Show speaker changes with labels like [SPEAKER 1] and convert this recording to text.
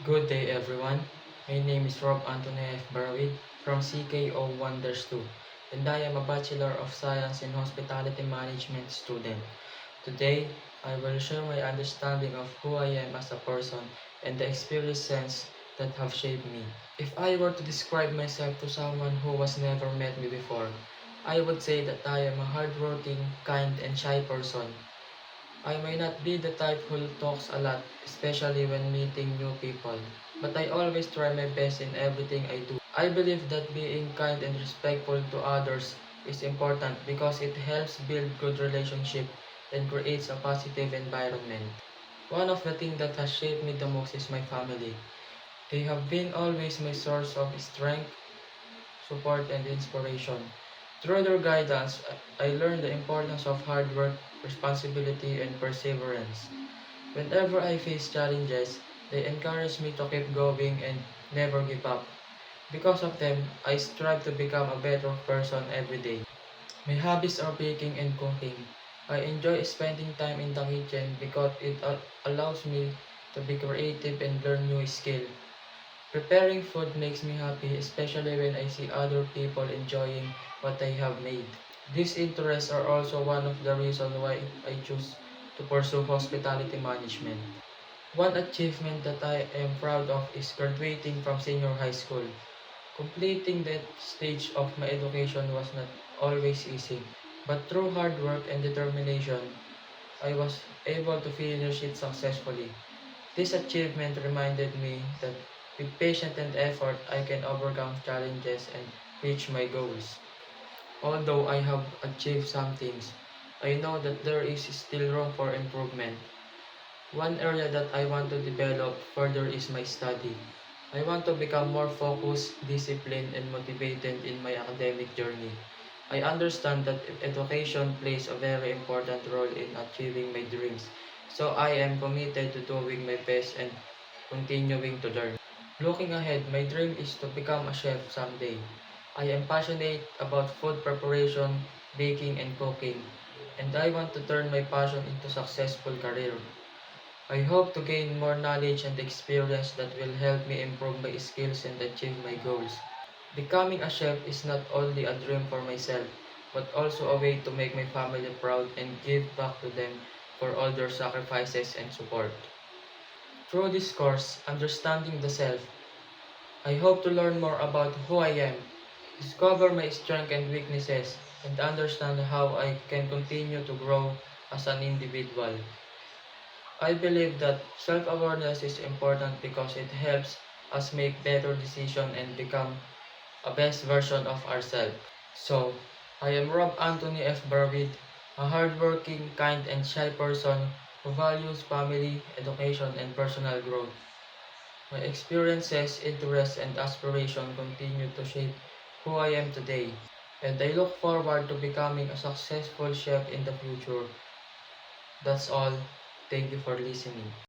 [SPEAKER 1] Good day, everyone. My name is Rob Anthony F. Barawid from CKO Wonders 2, and I am a Bachelor of Science in Hospitality Management student. Today, I will share my understanding of who I am as a person and the experiences that have shaped me. If I were to describe myself to someone who has never met me before, I would say that I am a hardworking, kind, and shy person. I may not be the type who talks a lot, especially when meeting new people, but I always try my best in everything I do. I believe that being kind and respectful to others is important because it helps build good relationships and creates a positive environment. One of the things that has shaped me the most is my family. They have been always my source of strength, support, and inspiration. Through their guidance, I learned the importance of hard work, responsibility, and perseverance. Whenever I face challenges, they encourage me to keep going and never give up. Because of them, I strive to become a better person every day. My hobbies are baking and cooking. I enjoy spending time in the kitchen because it allows me to be creative and learn new skills. Preparing food makes me happy, especially when I see other people enjoying what I have made. These interests are also one of the reasons why I choose to pursue hospitality management. One achievement that I am proud of is graduating from senior high school. Completing that stage of my education was not always easy, but through hard work and determination, I was able to finish it successfully. This achievement reminded me that with patience and effort, I can overcome challenges and reach my goals. Although I have achieved some things, I know that there is still room for improvement. One area that I want to develop further is my study. I want to become more focused, disciplined, and motivated in my academic journey. I understand that education plays a very important role in achieving my dreams, so I am committed to doing my best and continuing to learn. Looking ahead, my dream is to become a chef someday. I am passionate about food preparation, baking, and cooking, and I want to turn my passion into a successful career. I hope to gain more knowledge and experience that will help me improve my skills and achieve my goals. Becoming a chef is not only a dream for myself, but also a way to make my family proud and give back to them for all their sacrifices and support. Through this course, Understanding the Self, I hope to learn more about who I am, discover my strengths and weaknesses, and understand how I can continue to grow as an individual. I believe that self-awareness is important because it helps us make better decisions and become a best version of ourselves. So, I am Rob Anthony F. Barvid, a hardworking, kind, and shy person who values family, education, and personal growth. My experiences, interests, and aspirations continue to shape who I am today, and I look forward to becoming a successful chef in the future. That's all. Thank you for listening.